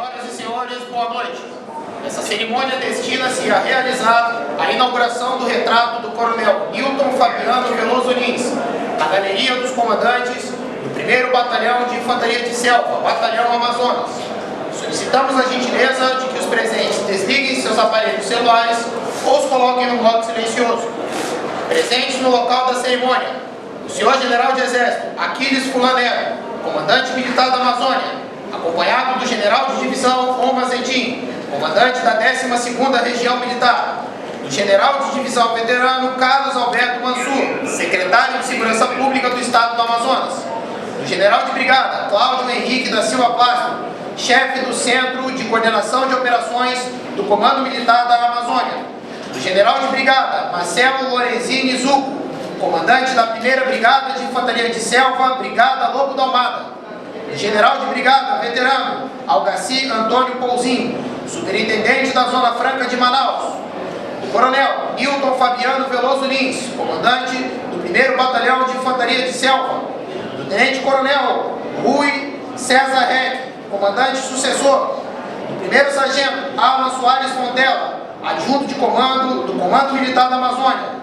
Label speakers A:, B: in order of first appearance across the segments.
A: Senhoras e senhores, boa noite. Essa cerimônia destina-se a realizar a inauguração do retrato do Coronel Newton Fabiano Veloso Lins, na Galeria dos Comandantes do 1º Batalhão de Infantaria de Selva, Batalhão Amazonas. Solicitamos a gentileza de que os presentes desliguem seus aparelhos celulares ou os coloquem no modo silencioso. Presentes no local da cerimônia, o senhor General de Exército Aquiles Fulanero, comandante militar da Amazônia, acompanhado do general de divisão Omar Zedim, comandante da 12ª Região Militar, do general de divisão veterano Carlos Alberto Mansur, secretário de Segurança Pública do Estado do Amazonas, do general de brigada Cláudio Henrique da Silva Plástico, chefe do Centro de Coordenação de Operações do Comando Militar da Amazônia, do general de brigada Marcelo Lorenzini Zucco, comandante da 1ª Brigada de Infantaria de Selva, Brigada Lobo da Almada, do general de brigada veterano Algaci Antônio Pouzinho, superintendente da Zona Franca de Manaus, do coronel Newton Fabiano Veloso Lins, comandante do 1º Batalhão de Infantaria de Selva, do tenente-coronel Rui César Reck, comandante sucessor, do 1º sargento Alan Soares Fontela, adjunto de comando do Comando Militar da Amazônia,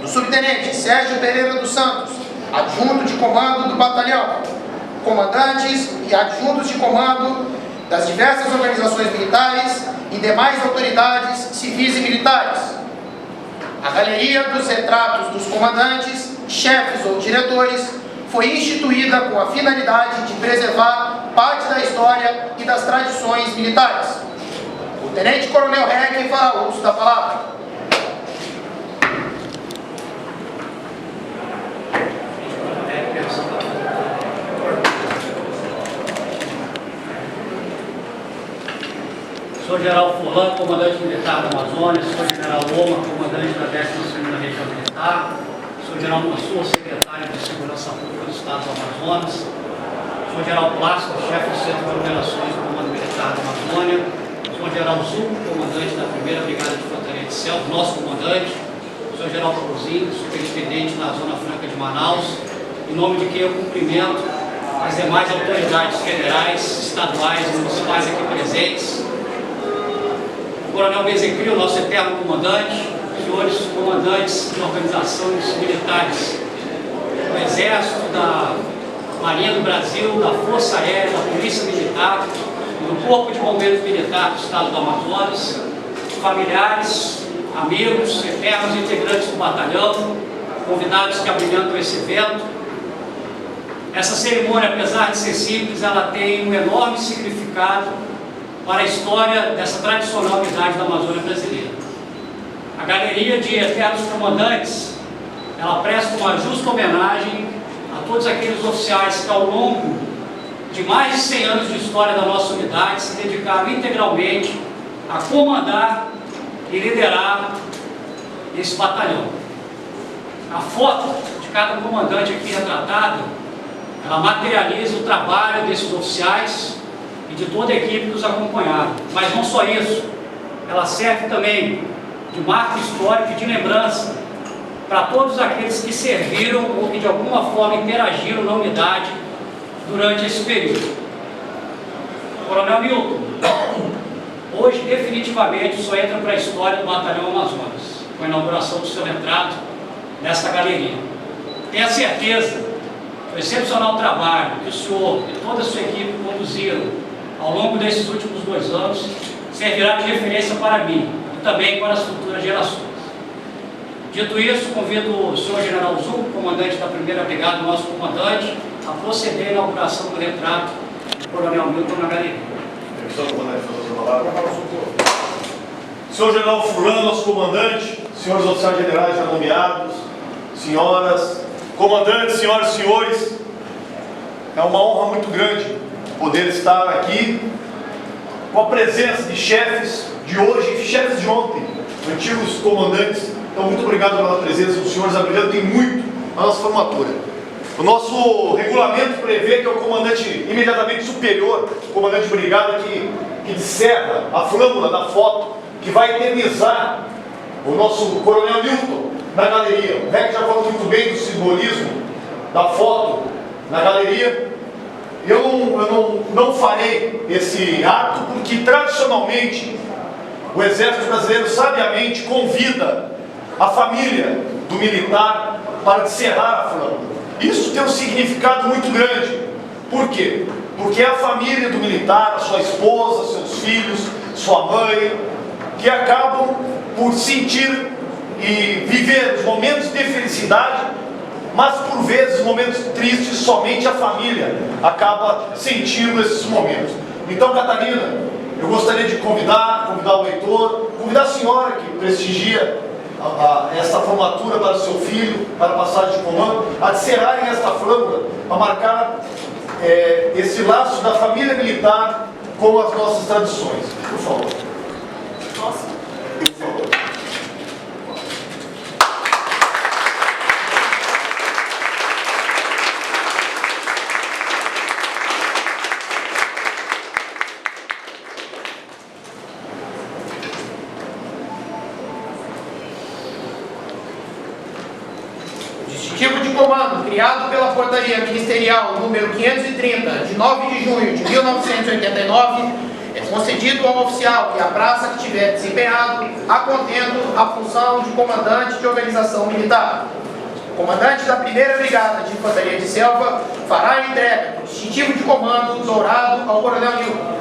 A: do subtenente Sérgio Pereira dos Santos, adjunto de comando do batalhão, comandantes e adjuntos de comando das diversas organizações militares e demais autoridades civis e militares. A Galeria dos Retratos dos Comandantes, Chefes ou Diretores foi instituída com a finalidade de preservar parte da história e das tradições militares. O Tenente-Coronel Reck fará uso da palavra.
B: Sou General Furlan, comandante militar da Amazônia, sou General Loma, comandante da 12ª Região Militar, sou General Mansur, secretário de Segurança Pública do Estado do Amazonas, sou General Plástico, chefe do Centro de Operações do Comando Militar da Amazônia, sou General Zucco, comandante da 1ª Brigada de Infantaria de Selva, nosso comandante, sou General Pouzinho, superintendente da Zona Franca de Manaus, em nome de quem eu cumprimento as demais autoridades federais, estaduais e municipais aqui presentes, Coronel Bezequil, nosso eterno comandante, senhores comandantes de organizações militares do Exército, da Marinha do Brasil, da Força Aérea, da Polícia Militar, do Corpo de Bombeiros Militar do Estado do Amazonas, familiares, amigos, eternos integrantes do batalhão, convidados que abrilhantam esse evento. Essa cerimônia, apesar de ser simples, ela tem um enorme significado para a história dessa tradicional unidade da Amazônia brasileira. A Galeria de Eternos Comandantes, ela presta uma justa homenagem a todos aqueles oficiais que ao longo de mais de 100 anos de história da nossa unidade se dedicaram integralmente a comandar e liderar esse batalhão. A foto de cada comandante aqui retratada, ela materializa o trabalho desses oficiais e de toda a equipe que os acompanharam. Mas não só isso, ela serve também de marco histórico e de lembrança para todos aqueles que serviram ou que de alguma forma interagiram na unidade durante esse período. Coronel Newton, hoje definitivamente só entra para a história do Batalhão Amazonas, com a inauguração do seu retrato nesta galeria. Tenha certeza que o excepcional trabalho que o senhor e toda a sua equipe conduziram ao longo desses últimos 2 anos, servirá de referência para mim e também para as futuras gerações. Dito isso, convido o senhor General Zucco, comandante da 1ª Brigada, nosso comandante, a proceder à inauguração do retrato do Coronel Newton na galeria.
C: Senhor General Furlan, nosso comandante, senhores oficiais generais já nomeados, senhoras, comandantes, senhoras e senhores, é uma honra muito grande poder estar aqui com a presença de chefes de hoje e chefes de ontem, antigos comandantes. Então, muito obrigado pela presença dos senhores, abrilhantem muito a nossa formatura. O nosso regulamento prevê que é o comandante imediatamente superior, o comandante de brigada, que encerra a flâmula da foto, que vai eternizar o nosso Coronel Newton na galeria. O Reck já falou muito bem do simbolismo da foto na galeria. eu não farei esse ato porque, tradicionalmente, o Exército Brasileiro sabiamente convida a família do militar para descerrar a flâmula. Isso tem um significado muito grande. Por quê? Porque é a família do militar, a sua esposa, seus filhos, sua mãe, que acabam por sentir e viver os momentos de felicidade, mas por vezes momentos tristes, somente a família acaba sentindo esses momentos. Então, Catarina, eu gostaria de convidar o Heitor, convidar a senhora que prestigia esta formatura para o seu filho, para a passagem de comando, a descerrarem esta flâmula, para marcar esse laço da família militar com as nossas tradições. Por favor. Nossa. Por favor.
A: Distintivo de comando, criado pela Portaria Ministerial número 530, de 9 de junho de 1989, é concedido ao oficial que a praça que tiver desempenhado a contento a função de comandante de organização militar. O comandante da 1ª Brigada de Infantaria de Selva fará a entrega do distintivo de comando dourado ao Coronel Nilton.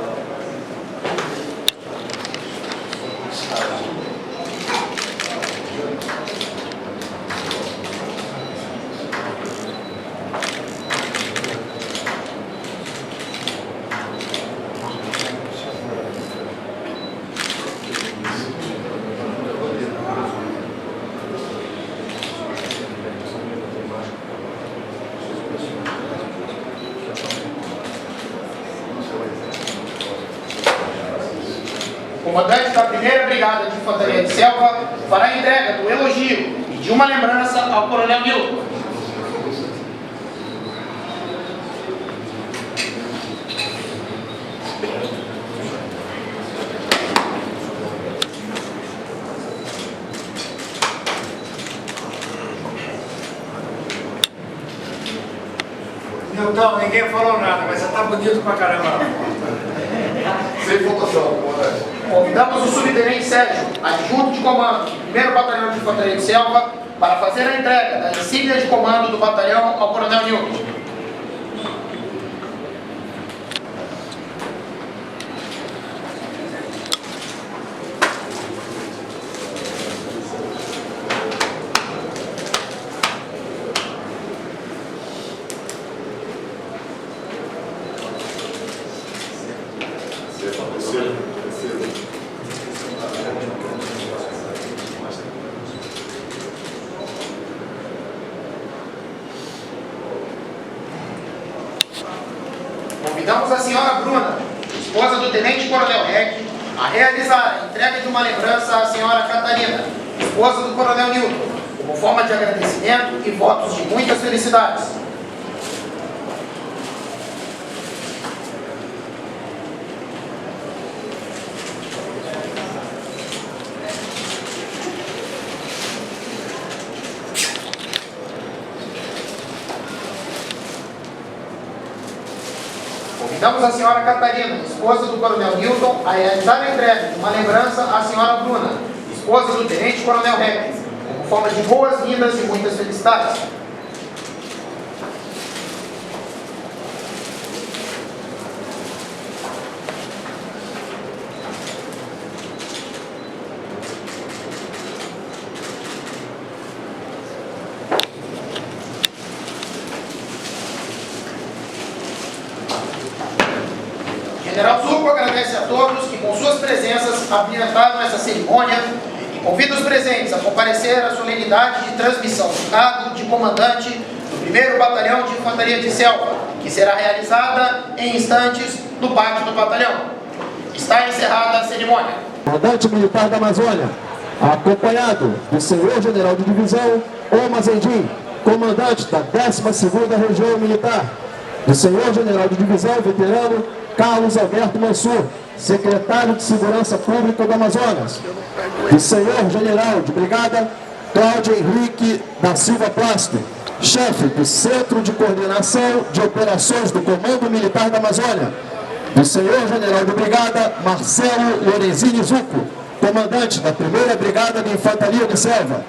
A: O comandante da 1ª Brigada de Infantaria de Selva fará a entrega do elogio e de uma lembrança ao Coronel Nilton.
D: Nilton, ninguém falou nada, mas você tá bonito pra caramba.
C: Sem votação, comandante.
A: Convidamos o subtenente Sérgio, adjunto de comando do 1º Batalhão de Infantaria de Selva, para fazer a entrega da insígnia de comando do batalhão ao Coronel Nilton. Convidamos a senhora Bruna, esposa do Tenente Coronel Reck, a realizar a entrega de uma lembrança à senhora Catarina, esposa do Coronel Nilton, como forma de agradecimento e votos de muitas felicidades. Convidamos a senhora Catarina, esposa do Coronel Nilton, a realizar a entrega de uma lembrança à senhora Bruna, esposa do Tenente Coronel Reck, como forma de boas-vindas e muitas felicidades. General Zuco agradece a todos que com suas presenças abrilhantaram essa cerimônia e convida os presentes a comparecer à solenidade de transmissão do cargo de comandante do 1º Batalhão de Infantaria de Selva, que será realizada em instantes no pátio do batalhão. Está encerrada a cerimônia.
E: Comandante Militar da Amazônia, acompanhado do Senhor General de Divisão, Omar Zendim, comandante da 12ª Região Militar, do Senhor General de Divisão, veterano, Carlos Alberto Mansur, secretário de Segurança Pública do Amazonas, do Senhor General de Brigada, Cláudio Henrique da Silva Plástico, chefe do Centro de Coordenação de Operações do Comando Militar da Amazônia, do Senhor General de Brigada Marcelo Lorenzini Zucco, comandante da 1ª Brigada de Infantaria de Selva,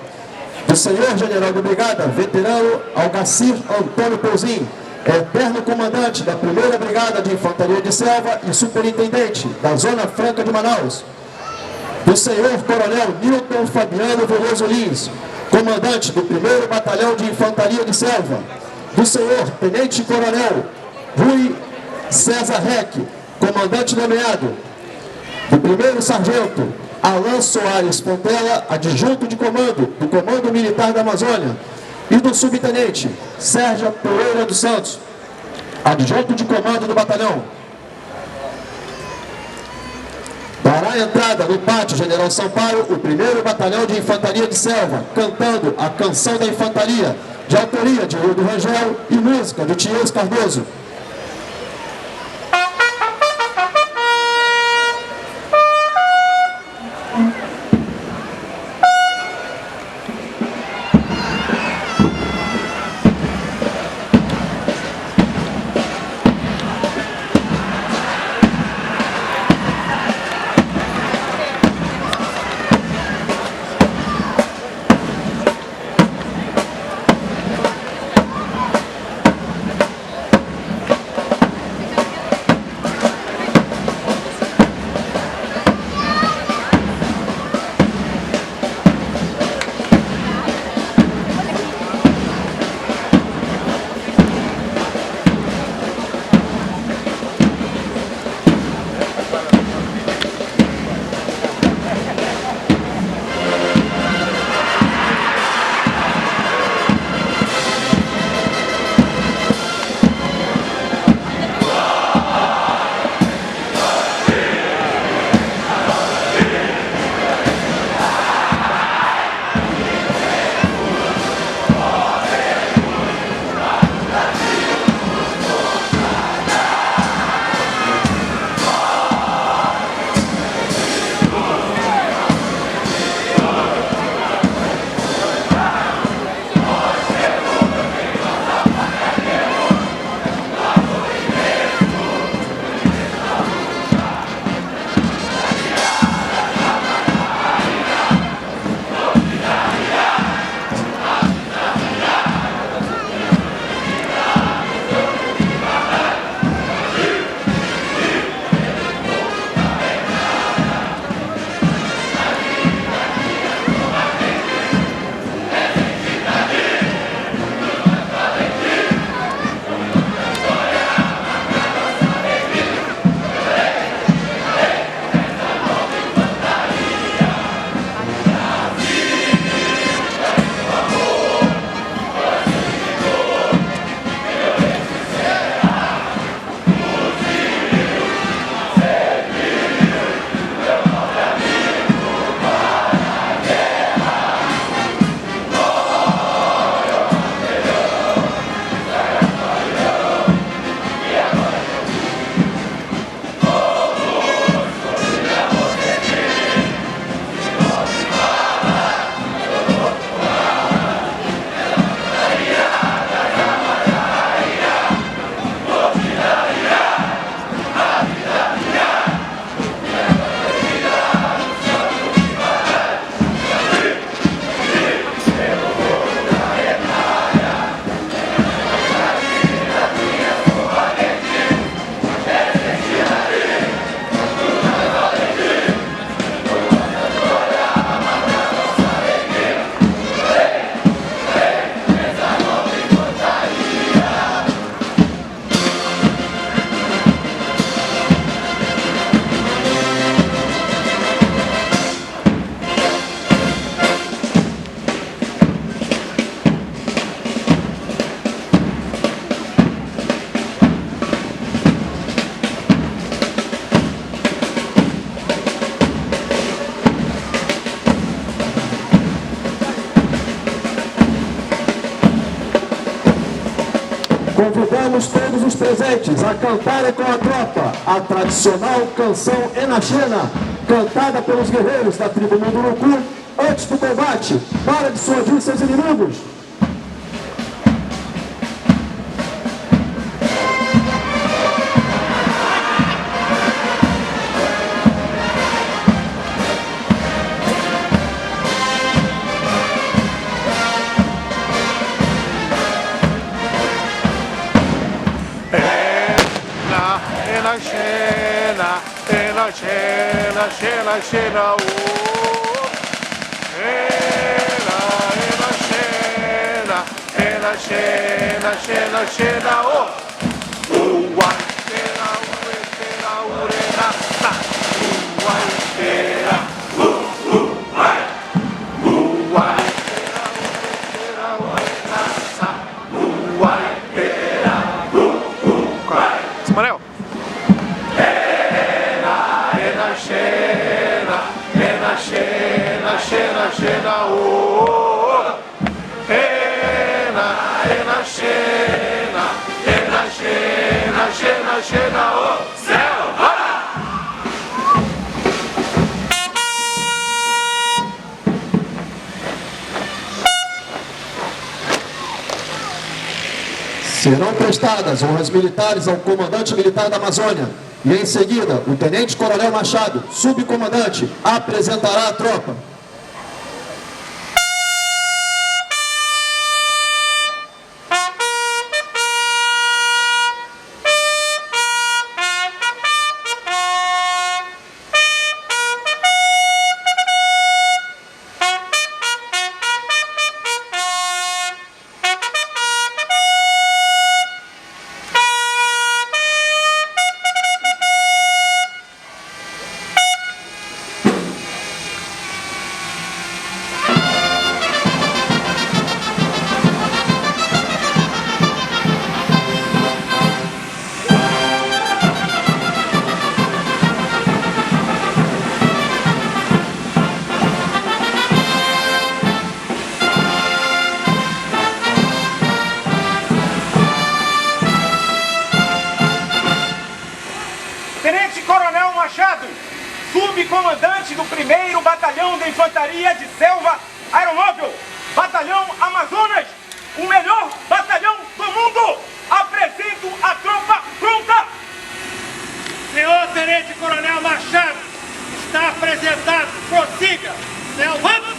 E: do Senhor General de Brigada veterano Algacir Antônio Pouzin, eterno comandante da 1ª Brigada de Infantaria de Selva e superintendente da Zona Franca de Manaus, do Senhor Coronel Newton Fabiano Veloso Lins, comandante do 1º Batalhão de Infantaria de Selva, do Senhor Tenente Coronel Rui César Reck, comandante nomeado, do 1º Sargento Alan Soares Pontela, adjunto de comando do Comando Militar da Amazônia, e do subtenente Sérgio Pereira dos Santos, adjunto de comando do batalhão. Dará entrada no Pátio General Sampaio o 1º Batalhão de Infantaria de Selva, cantando a Canção da Infantaria, de autoria de Hildo Rangel e música do Tiês Cardoso. Convidamos todos os presentes a cantarem com a tropa a tradicional canção Enaxena, cantada pelos guerreiros da tribo Munduruku antes do combate, para dissuadir seus inimigos.
D: Xena, xena, xena, xena, oh. Xena, xena, xena, xena, xena, xena, oh. Ua, xena, ue, xena, urena, sa. Ua, xena, vai. Ua, xena, urena, sa. Ua, xena, vai. Ismael. Xena, xena, xena, oh. Xena, xena, xena, xena, xena, xena, xena, oh. Céu, bora!
E: Serão prestadas honras militares ao comandante militar da Amazônia e, em seguida, o tenente-coronel Machado, subcomandante, apresentará a tropa.
D: Tenente-Coronel Machado, subcomandante do 1º Batalhão de Infantaria de Selva Aeромóvel, Batalhão Amazonas, o melhor batalhão do mundo. Apresento a tropa pronta.
F: Senhor Tenente-Coronel Machado, está apresentado. Prossiga. Vamos!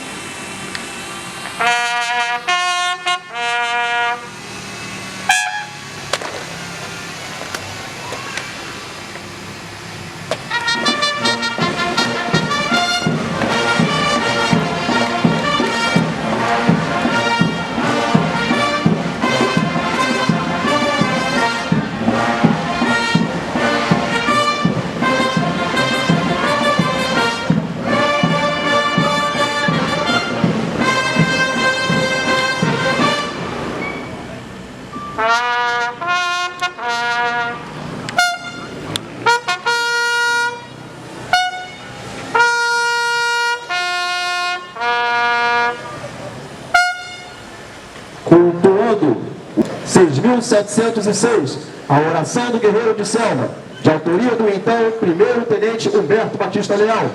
E: Cultuando 6.706, a oração do guerreiro de selva, de autoria do então 1º Tenente Humberto Batista Leal.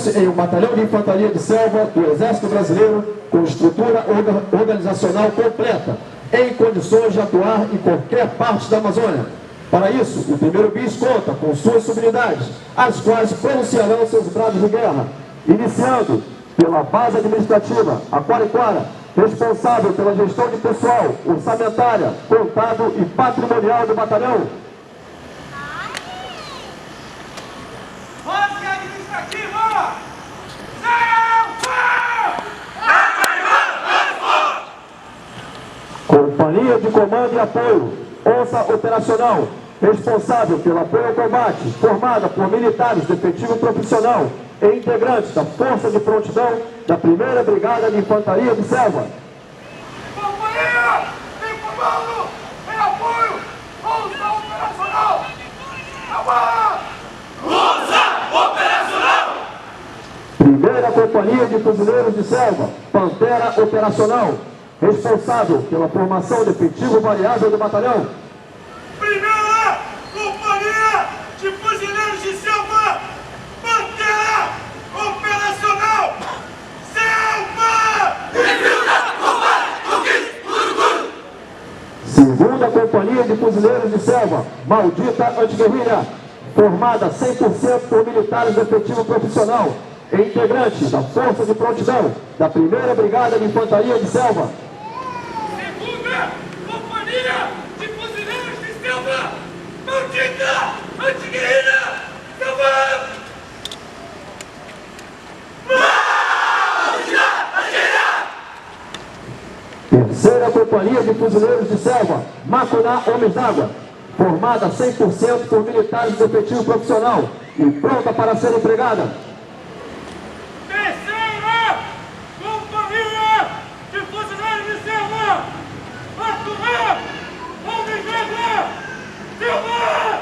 E: Constituindo-se em um batalhão de infantaria de selva do Exército Brasileiro com estrutura organizacional completa, em condições de atuar em qualquer parte da Amazônia. Para isso, o primeiro bis conta com suas subunidades, as quais pronunciarão seus brados de guerra, iniciando pela base administrativa, a Quariquara, responsável pela gestão de pessoal, orçamentária, contábil e patrimonial do batalhão.
D: Base administrativa!
E: Companhia de Comando e Apoio, Onça Operacional, responsável pelo apoio ao combate, formada por militares de efetivo profissional e integrantes da Força de Prontidão da 1ª Brigada de Infantaria de Selva.
D: Companhia! Tem comando! Tem apoio! Onça Operacional! Onça Operacional!
E: 1ª Companhia de Fuzileiros de Selva, Pantera Operacional, responsável pela formação de efetivo variável do batalhão.
D: 1ª Companhia de Fuzileiros de Selva, Pantera Operacional, Selva!
E: 2ª Companhia de Fuzileiros de Selva, Maldita Antiguerrilha, formada 100% por militares de efetivo profissional e integrantes da Força de Prontidão da 1ª Brigada de Infantaria de Selva.
D: 2ª Companhia de Fuzileiros de Selva, Maldita Antiguerrilha, Selva!
E: 3ª Companhia de Fuzileiros de Selva, Macuná Homens d'Água, formada 100% por militares de efetivo profissional e pronta para ser empregada.
D: 3ª Companhia de Fuzileiros de Selva, Macuná Homens d'Água, Selva!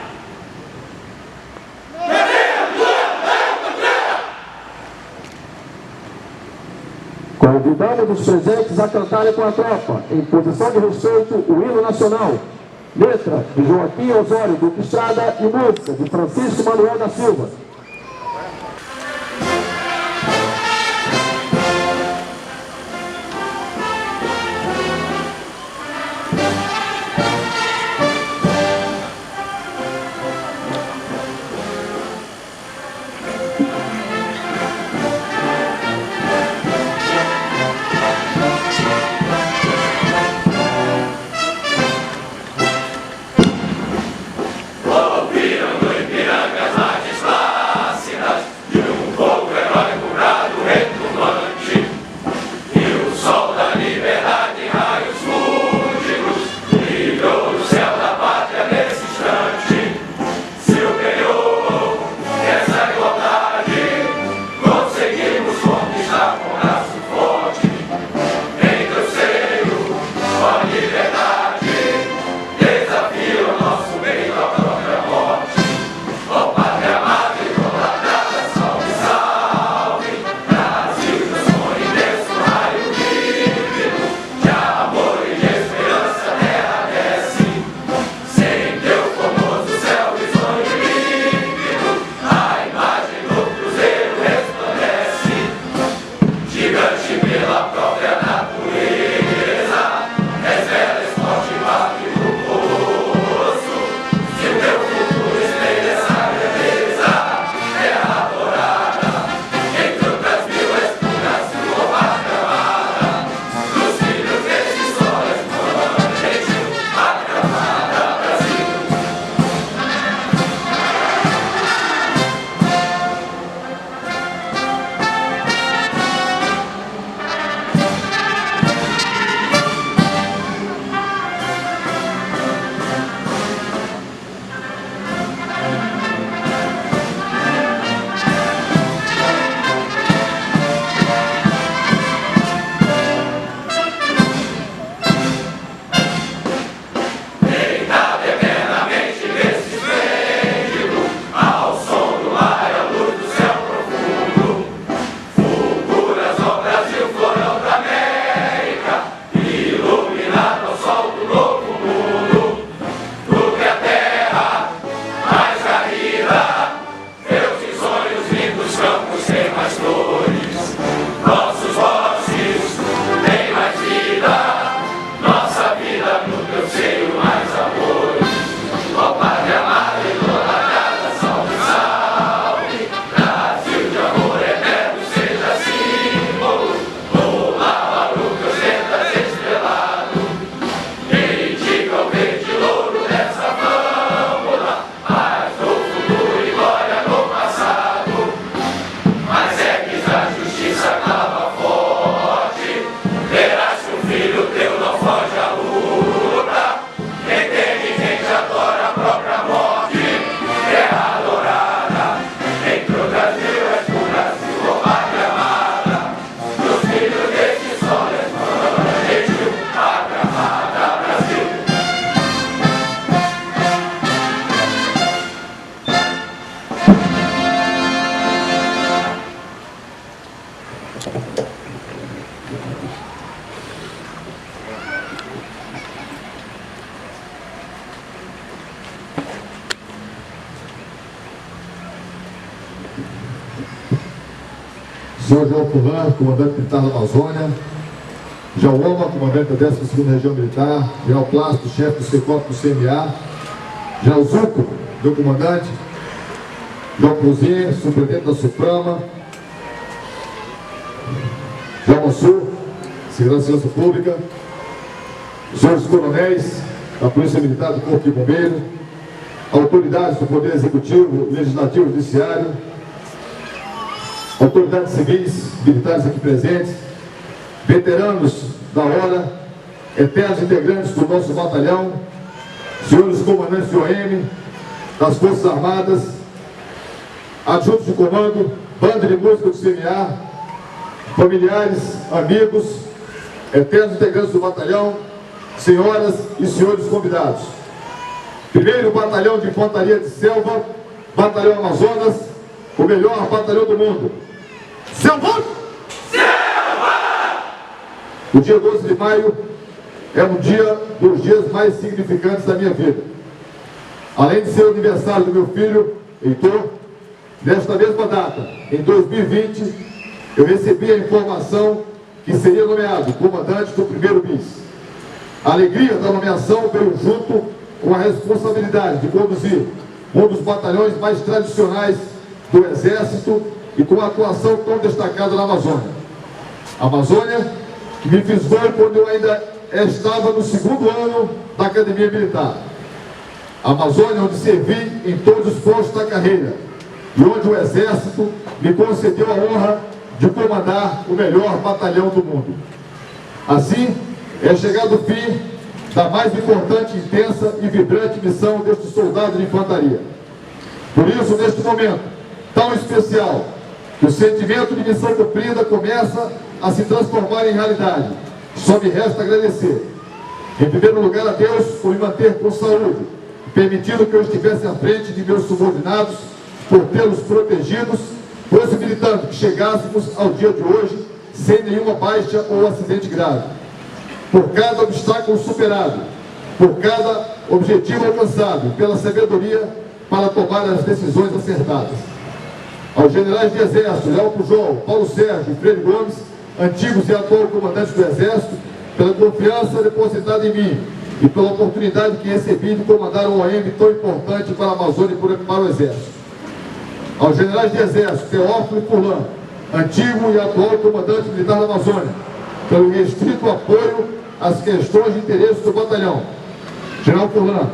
E: Convidamos os presentes a cantarem com a tropa, em posição de respeito, o hino nacional. Letra de Joaquim Osório Duque Estrada e música de Francisco Manuel da Silva.
G: Ouviram do Ipiranga as espada. senhor João Fulan, comandante militar da Amazônia, Jauoma, comandante da 12ª Região Militar, General Plácido, chefe do CECOP do CMA, General Zuco, meu comandante, João Cruzinho, superintendente da Suprama, João Mansur, Segurança Pública, os senhores coronéis da Polícia Militar, do Corpo de Bombeiro, autoridades do Poder Executivo, Legislativo e Judiciário, autoridades civis, militares aqui presentes, veteranos da hora, eternos integrantes do nosso batalhão, senhores comandantes de OM, das Forças Armadas, adjuntos de comando, banda de música do CMA, familiares, amigos, eternos integrantes do batalhão, senhoras e senhores convidados. Primeiro Batalhão de Infantaria de Selva, Batalhão Amazonas, o melhor batalhão do mundo. Selva! Selva! O dia 12 de maio é um dia dos dias mais significantes da minha vida. Além de ser o aniversário do meu filho, Heitor, nesta mesma data, em 2020, eu recebi a informação que seria nomeado comandante do 1º BIS. A alegria da nomeação veio junto com a responsabilidade de conduzir um dos batalhões mais tradicionais do Exército e com a atuação tão destacada na Amazônia. A Amazônia, que me fisgou quando eu ainda estava no 2º ano da Academia Militar. A Amazônia, onde servi em todos os postos da carreira e onde o Exército me concedeu a honra de comandar o melhor batalhão do mundo. Assim, é chegado o fim da mais importante, intensa e vibrante missão deste soldado de infantaria. Por isso, neste momento tão especial, que o sentimento de missão cumprida começa a se transformar em realidade, só me resta agradecer, em primeiro lugar, a Deus por me manter com saúde, permitindo que eu estivesse à frente de meus subordinados, por tê-los protegidos, possibilitando que chegássemos ao dia de hoje sem nenhuma baixa ou acidente grave. Por cada obstáculo superado, por cada objetivo alcançado, pela sabedoria para tomar as decisões acertadas. Aos generais de Exército, Léo Pujol, Paulo Sérgio e Freire Gomes, antigos e atuais comandantes do Exército, pela confiança depositada em mim e pela oportunidade que recebi de comandar um OM tão importante para a Amazônia e para o Exército. Aos generais de Exército, Teófilo e Furlan, antigo e atual comandante militar da Amazônia, pelo restrito apoio às questões de interesse do batalhão. General Furlan,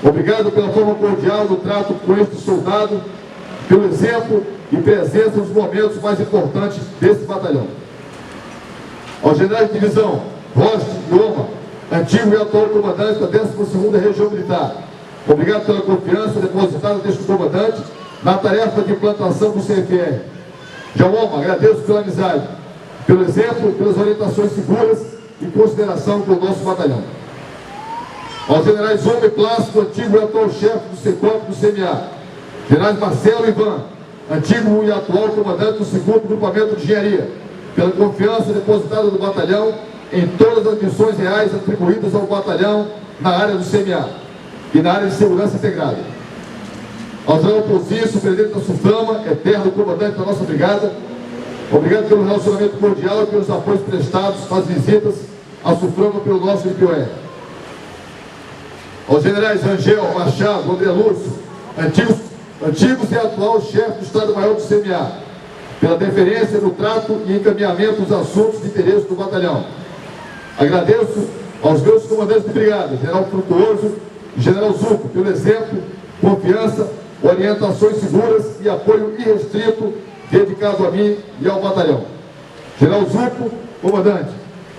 G: obrigado pela forma cordial do trato com este soldado, pelo exemplo e presença nos momentos mais importantes desse batalhão. Aos generais de divisão, Roste e Oma, antigo e atual comandante da 12ª Região Militar, obrigado pela confiança depositada deste comandante na tarefa de implantação do CFR. Jauoma, agradeço pela amizade, pelo exemplo, pelas orientações seguras e consideração com o nosso batalhão. Aos generais Oma e Plácido, antigo e atual chefe do CECOP do CMA, generais Marcelo e Ivan, antigo e atual comandante do 2º Grupamento de Engenharia, pela confiança depositada do batalhão em todas as missões reais atribuídas ao batalhão na área do CMA e na área de segurança integrada. Ao general Pozinho, superintendente da Suprama, eterno comandante da nossa brigada, obrigado pelo relacionamento cordial e pelos apoios prestados às visitas à Suprama pelo nosso IPOR. Aos generais Rangel, Machado, André Lúcio, antigos e atual chefe do Estado-Maior do CMA, pela deferência no trato e encaminhamento dos assuntos de interesse do batalhão. Agradeço aos meus comandantes de brigada, general Frutuoso e general Zuco, pelo exemplo, confiança, orientações seguras e apoio irrestrito dedicado a mim e ao batalhão. General Zuco, comandante,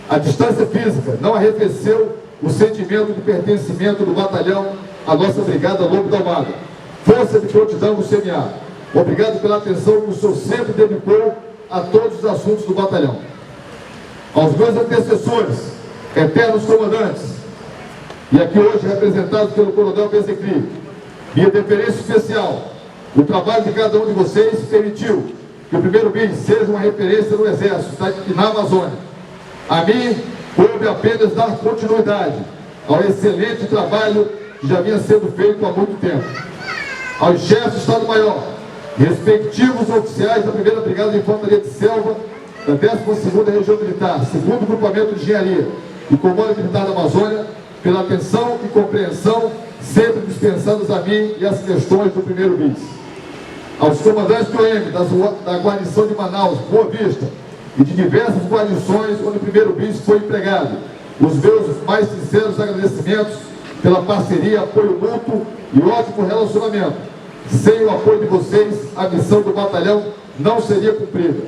G: a distância física não arrefeceu o sentimento de pertencimento do batalhão à nossa brigada Lobo da Almada, força de prontidão do CMA. Obrigado pela atenção que o senhor sempre dedicou a todos os assuntos do batalhão. Aos meus antecessores, eternos comandantes, e aqui hoje representados pelo coronel Bezecri, minha deferência especial. O trabalho de cada um de vocês permitiu que o 1º BIS seja uma referência no Exército e na Amazônia. A mim, coube apenas dar continuidade ao excelente trabalho que já vinha sendo feito há muito tempo. Aos chefes do Estado-Maior, respectivos oficiais da 1ª Brigada de Infantaria de Selva, da 12ª Região Militar, 2º Grupamento de Engenharia e Comando Militar da Amazônia, pela atenção e compreensão sempre dispensadas a mim e as questões do 1º BIS. Aos comandantes do OM da guarnição de Manaus, Boa Vista e de diversas guarnições onde o 1º BIS foi empregado, os meus mais sinceros agradecimentos pela parceria, apoio mútuo e ótimo relacionamento. Sem o apoio de vocês, a missão do batalhão não seria cumprida.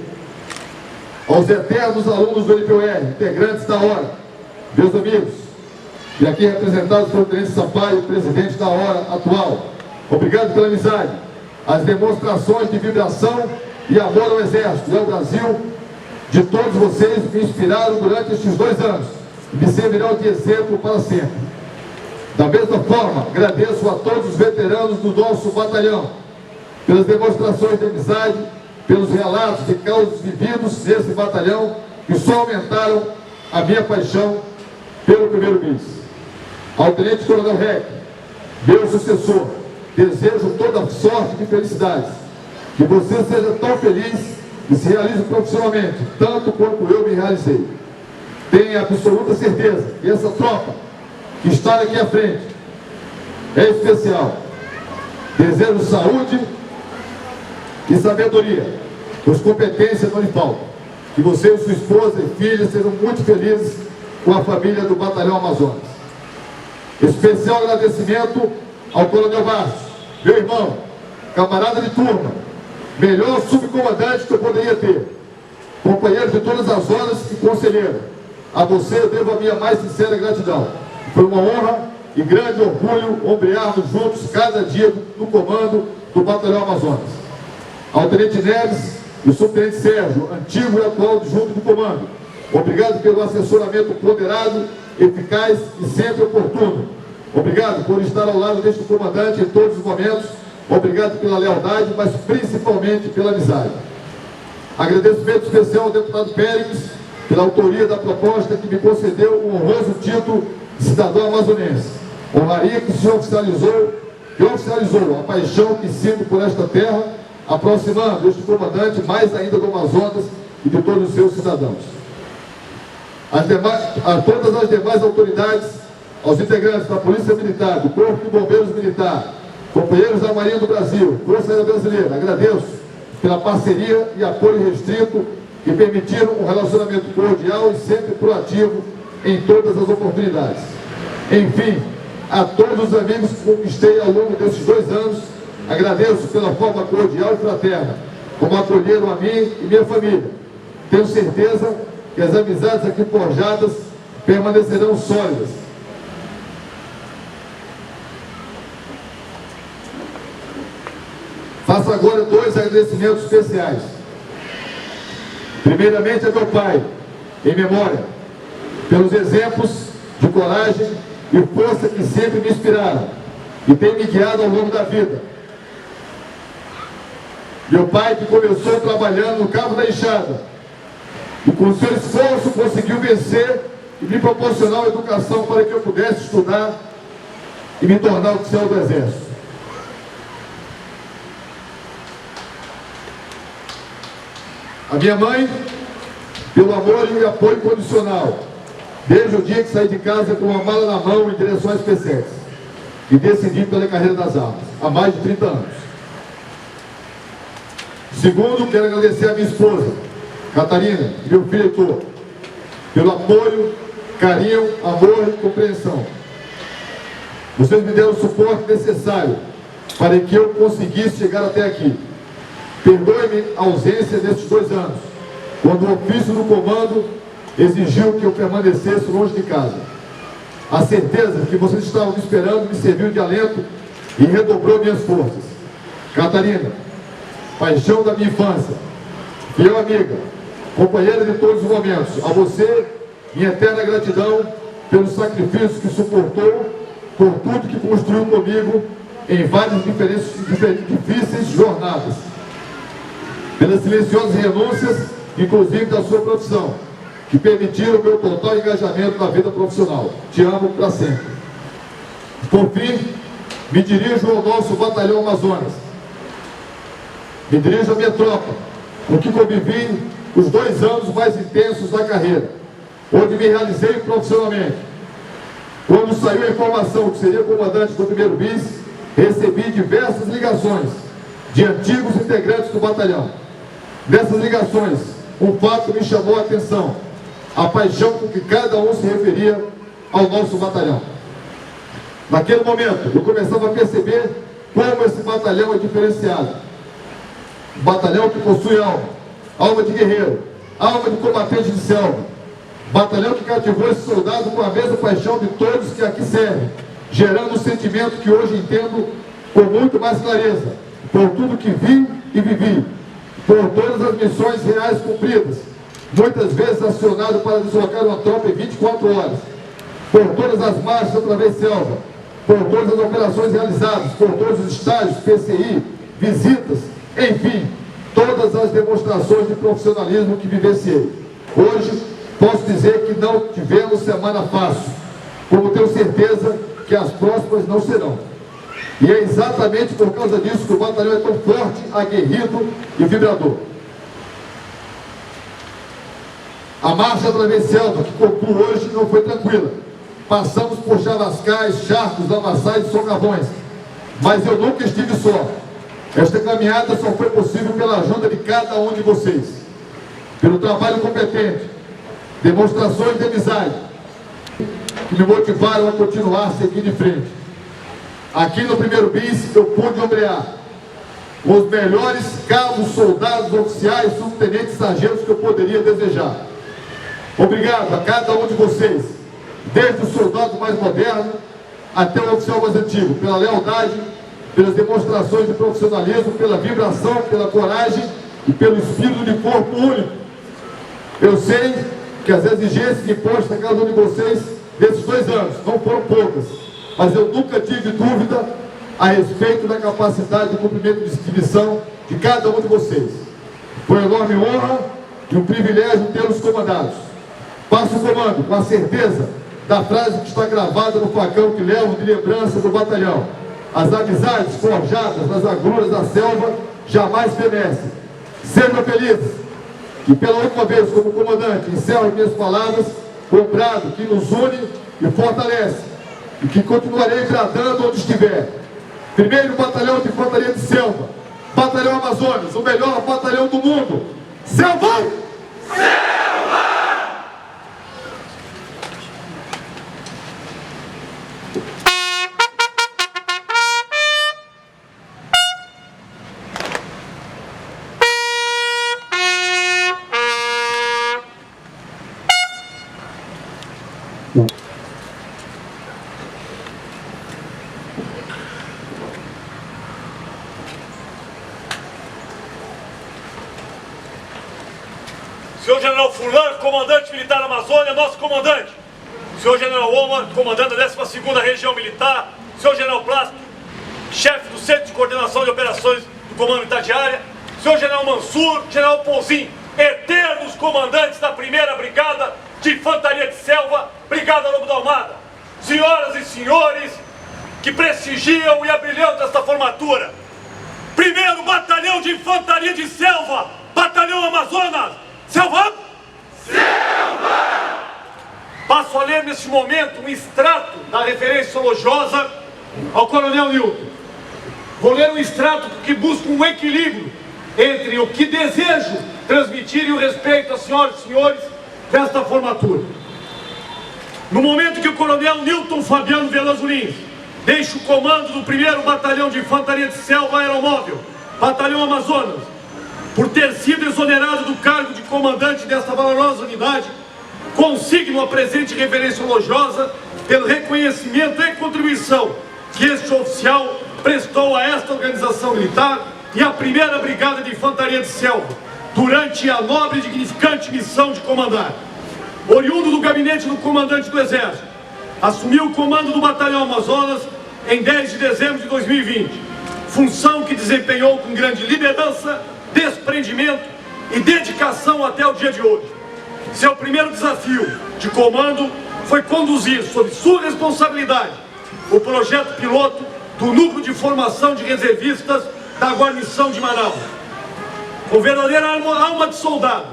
G: Aos eternos alunos do NPOR, integrantes da hora, meus amigos, e aqui representados pelo Tenente Sampaio, presidente da hora atual, obrigado pela amizade, as demonstrações de vibração e amor ao Exército e ao Brasil de todos vocês me inspiraram durante estes 2 anos e me servirão de exemplo para sempre. Da mesma forma, agradeço a todos os veteranos do nosso batalhão pelas demonstrações de amizade, pelos relatos de causos vividos nesse batalhão que só aumentaram a minha paixão pelo 1º BIS. Ao Tenente Coronel Reck, meu sucessor, desejo toda sorte de felicidades, que você seja tão feliz e se realize profissionalmente, tanto quanto eu me realizei. Tenha absoluta certeza que essa tropa que está aqui à frente é especial. Desejo saúde e sabedoria, pois competência não lhe falta. Que você e sua esposa e filha sejam muito felizes com a família do Batalhão Amazonas. Especial agradecimento ao Coronel Bastos, meu irmão, camarada de turma, melhor subcomandante que eu poderia ter, companheiro de todas as horas e conselheiro. A você eu devo a minha mais sincera gratidão. Foi uma honra e grande orgulho ombrearmos juntos cada dia no comando do Batalhão Amazonas. Ao Tenente Neves e o Subtenente Sérgio, antigo e atual adjunto do comando, obrigado pelo assessoramento ponderado, eficaz e sempre oportuno. Obrigado por estar ao lado deste comandante em todos os momentos. Obrigado pela lealdade, mas principalmente pela amizade. Agradecimento especial ao deputado Pérez pela autoria da proposta que me concedeu o honroso título de cidadão amazonense. Honraria que se oficializou a paixão que sinto por esta terra, aproximando este comandante mais ainda do Amazonas e de todos os seus cidadãos. A todas as demais autoridades, aos integrantes da Polícia Militar, do Corpo de Bombeiros Militar, companheiros da Marinha do Brasil, Força Aérea Brasileira, agradeço pela parceria e apoio restrito que permitiram um relacionamento cordial e sempre proativo em todas as oportunidades. Enfim, a todos os amigos que conquistei ao longo desses 2 anos, agradeço pela forma cordial e fraterna, como acolheram a mim e minha família. Tenho certeza que as amizades aqui forjadas permanecerão sólidas. Faço agora 2 agradecimentos especiais. Primeiramente a meu pai, em memória, pelos exemplos de coragem e força que sempre me inspiraram e tem me guiado ao longo da vida. Meu pai que começou trabalhando no Cabo da Enxada e com seu esforço conseguiu vencer e me proporcionar uma educação para que eu pudesse estudar e me tornar oficial do Exército. A minha mãe, pelo amor e apoio incondicional, desde o dia que saí de casa com uma mala na mão em direção às P7 e decidi pela carreira das armas, há mais de 30 anos. Segundo, quero agradecer a minha esposa, Catarina, e meu filho Heitor, pelo apoio, carinho, amor e compreensão. Vocês me deram o suporte necessário para que eu conseguisse chegar até aqui. Perdoe-me a ausência destes 2 anos, quando o ofício do comando exigiu que eu permanecesse longe de casa. A certeza que vocês estavam me esperando me serviu de alento e redobrou minhas forças. Catarina, paixão da minha infância, fiel amiga, companheira de todos os momentos, a você, minha eterna gratidão pelo sacrifício que suportou, por tudo que construiu comigo em várias difíceis jornadas, pelas silenciosas renúncias, inclusive da sua profissão, que permitiram o meu total engajamento na vida profissional. Te amo para sempre. Por fim, me dirijo ao nosso Batalhão Amazonas. Me dirijo à minha tropa, com que convivi os 2 anos mais intensos da carreira, onde me realizei profissionalmente. Quando saiu a informação que seria comandante do 1º BIS, recebi diversas ligações de antigos integrantes do batalhão. Nessas ligações, um fato me chamou a atenção: a paixão com que cada um se referia ao nosso batalhão. Naquele momento, eu começava a perceber como esse batalhão é diferenciado. Um batalhão que possui alma de guerreiro, alma de combatente de selva. Batalhão que cativou esse soldado com a mesma paixão de todos que aqui servem, gerando um sentimento que hoje entendo com muito mais clareza, por tudo que vi e vivi, por todas as missões reais cumpridas, muitas vezes acionado para deslocar uma tropa em 24 horas, por todas as marchas através da selva, por todas as operações realizadas, por todos os estágios, PCI, visitas, enfim, todas as demonstrações de profissionalismo que vivenciei. Hoje, posso dizer que não tivemos semana fácil, como tenho certeza que as próximas não serão. E é exatamente por causa disso que o batalhão é tão forte, aguerrido e vibrador. A marcha através da selva que concluo hoje não foi tranquila. Passamos por chavascais, charcos, lamaçais e socavões, mas eu nunca estive só. Esta caminhada só foi possível pela ajuda de cada um de vocês, pelo trabalho competente, demonstrações de amizade, que me motivaram a continuar seguindo em frente. Aqui no 1º BIS eu pude ombrear os melhores cabos, soldados, oficiais, subtenentes, sargentos que eu poderia desejar. Obrigado a cada um de vocês, desde o soldado mais moderno até o oficial mais antigo, pela lealdade, pelas demonstrações de profissionalismo, pela vibração, pela coragem e pelo espírito de corpo único. Eu sei que as exigências impostas a cada um de vocês nesses 2 anos não foram poucas, mas eu nunca tive dúvida a respeito da capacidade de cumprimento de missão de cada um de vocês. Foi uma enorme honra e um privilégio tê-los comandados. Passo o comando com a certeza da frase que está gravada no facão que levo de lembrança do batalhão: as amizades forjadas nas agruras da selva jamais fenecem. Sejam felizes. E pela última vez, como comandante, encerro minhas palavras com o brado que nos une e fortalece, e que continuarei bradando onde estiver. 1º Batalhão de Infantaria de Selva, Batalhão Amazonas, o melhor batalhão do mundo. Selva! Selva!
C: Senhor General Furlan, comandante militar da Amazônia, nosso comandante. Senhor General Omar, comandante da 12ª Região Militar. Senhor General Plástico, chefe do Centro de Coordenação de Operações do Comando Militar de Área. Senhor General Mansur, General Pouzin, eternos comandantes da 1ª Brigada de Infantaria de Selva, Brigada Lobo da Almada. Senhoras e senhores que prestigiam e abrilhantam esta formatura. 1º Batalhão de Infantaria de Selva, Batalhão Amazonas. Selva! Selva! Passo a ler neste momento um extrato da referência elogiosa ao Coronel Newton. Vou ler um extrato que busca um equilíbrio entre o que desejo transmitir e o respeito às senhoras e senhores desta formatura. No momento que o Coronel Newton Fabiano Veloso Lins deixa o comando do 1º Batalhão de Infantaria de Selva Aeromóvel, Batalhão Amazonas, por ter sido exonerado do cargo de comandante desta valorosa unidade, consigno a presente referência elogiosa pelo reconhecimento e contribuição que este oficial prestou a esta organização militar e à 1ª Brigada de Infantaria de Selva, durante a nobre e dignificante missão de comandar. Oriundo do gabinete do comandante do Exército, assumiu o comando do Batalhão Amazonas em 10 de dezembro de 2020, função que desempenhou com grande liderança, desprendimento e dedicação até o dia de hoje. Seu primeiro desafio de comando foi conduzir, sob sua responsabilidade, o projeto piloto do Núcleo de Formação de Reservistas da Guarnição de Manaus, Com verdadeira alma de soldado,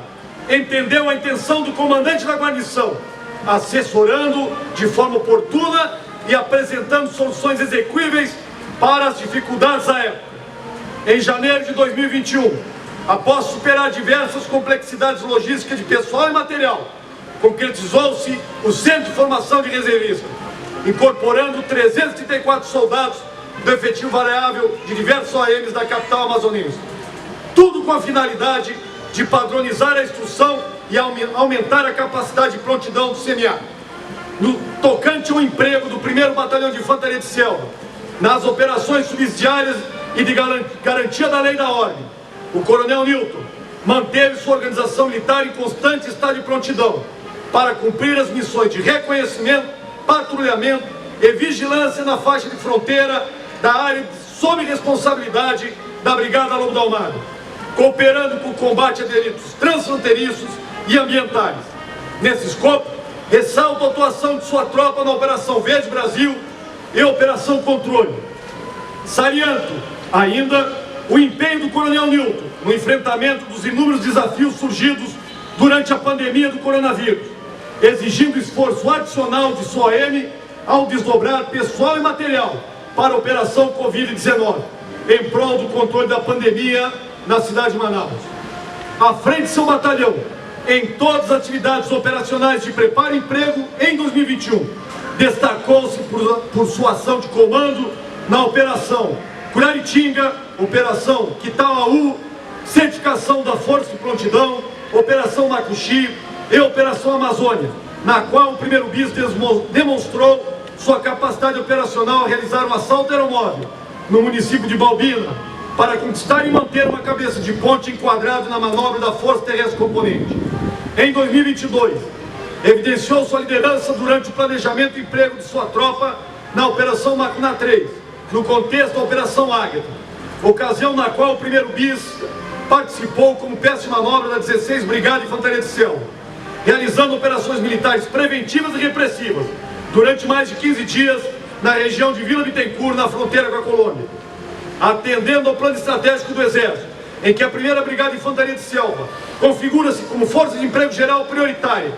C: entendeu a intenção do comandante da guarnição, assessorando de forma oportuna e apresentando soluções execuíveis para as dificuldades da época. Em janeiro de 2021, após superar diversas complexidades logísticas de pessoal e material, concretizou-se o Centro de Formação de Reservista, incorporando 334 soldados do efetivo variável de diversos OMs da capital amazonense. Tudo com a finalidade de padronizar a instrução e aumentar a capacidade de prontidão do CMA. No tocante ao emprego do 1º Batalhão de Infantaria de Selva, nas operações subsidiárias e de garantia da lei e da ordem, o Coronel Newton manteve sua organização militar em constante estado de prontidão para cumprir as missões de reconhecimento, patrulhamento e vigilância na faixa de fronteira da área sob responsabilidade da Brigada Lobo da Almada, cooperando com o combate a delitos transfronteiriços e ambientais. Nesse escopo, ressalto a atuação de sua tropa na Operação Verde Brasil e Operação Controle. Saliento ainda o empenho do Coronel Newton no enfrentamento dos inúmeros desafios surgidos durante a pandemia do coronavírus, exigindo esforço adicional de sua OM ao desdobrar pessoal e material para a Operação Covid-19, em prol do controle da pandemia na cidade de Manaus. À frente de seu batalhão, em todas as atividades operacionais de preparo e emprego em 2021, destacou-se por sua ação de comando na Operação Curaritinga, Operação Quitauaú, certificação da Força de Prontidão, Operação Macuxi e Operação Amazônia, na qual o 1º BIS demonstrou sua capacidade operacional a realizar um assalto aeromóvel no município de Balbina, para conquistar e manter uma cabeça de ponte enquadrado na manobra da Força Terrestre Componente. Em 2022, evidenciou sua liderança durante o planejamento e emprego de sua tropa na Operação Macuna 3, no contexto da Operação Águeda, ocasião na qual o 1º BIS participou como peça de manobra da 16 Brigada de Infantaria de Selva, realizando operações militares preventivas e repressivas durante mais de 15 dias na região de Vila Bittencourt, na fronteira com a Colômbia. Atendendo ao plano estratégico do Exército, em que a 1ª Brigada de Infantaria de Selva configura-se como força de emprego geral prioritária,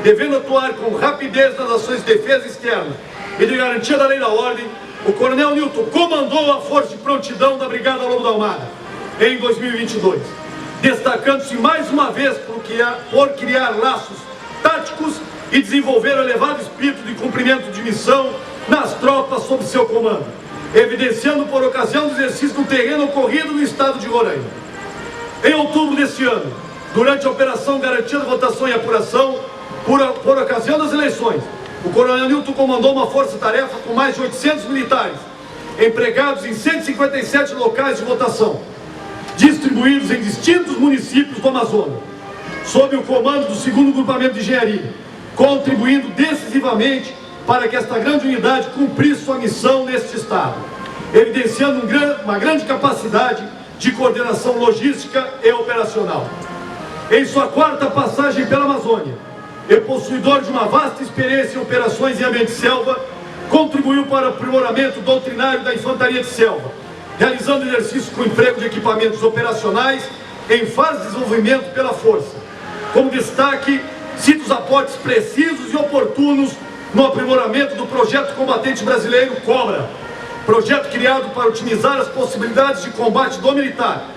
C: devendo atuar com rapidez nas ações de defesa externa e de garantia da lei e da ordem, o Coronel Newton comandou a força de prontidão da Brigada Lobo da Almada em 2022, destacando-se mais uma vez por criar laços táticos e desenvolver o elevado espírito de cumprimento de missão nas tropas sob seu comando, evidenciando por ocasião do exercício do terreno ocorrido no estado de Roraima. Em outubro deste ano, durante a Operação Garantia da Votação e Apuração, por ocasião das eleições, o Coronel Newton comandou uma força-tarefa com mais de 800 militares, empregados em 157 locais de votação, distribuídos em distintos municípios do Amazonas, sob o comando do 2º Grupamento de Engenharia, contribuindo decisivamente para que esta grande unidade cumprisse sua missão neste estado, evidenciando uma grande capacidade de coordenação logística e operacional. Em sua 4ª passagem pela Amazônia, e possuidor de uma vasta experiência em operações em ambiente de selva, contribuiu para o aprimoramento doutrinário da Infantaria de Selva, realizando exercícios com emprego de equipamentos operacionais em fase de desenvolvimento pela Força. Como destaque, cito os aportes precisos e oportunos no aprimoramento do Projeto Combatente Brasileiro COBRA, projeto criado para otimizar as possibilidades de combate do militar,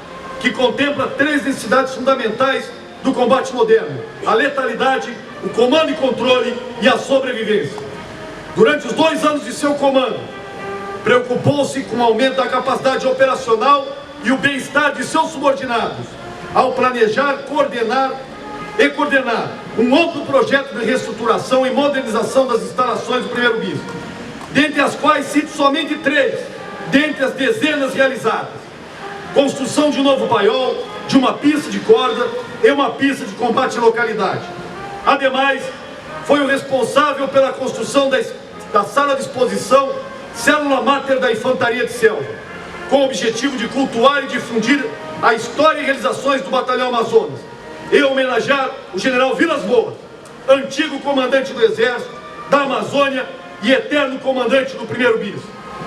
C: que contempla 3 necessidades fundamentais do combate moderno: a letalidade, o comando e controle e a sobrevivência. Durante os 2 anos de seu comando, preocupou-se com o aumento da capacidade operacional e o bem-estar de seus subordinados, ao planejar, coordenar um amplo projeto de reestruturação e modernização das instalações do 1º BIS, dentre as quais cito somente 3, dentre as dezenas realizadas: construção de um novo paiol, de uma pista de corda e uma pista de combate em localidade. Ademais, foi o responsável pela construção da sala de exposição Célula Máter da Infantaria de Selva, com o objetivo de cultuar e difundir a história e realizações do Batalhão Amazonas, e homenagear o General Vilas Boas, antigo comandante do Exército, da Amazônia e eterno comandante do 1º BIS,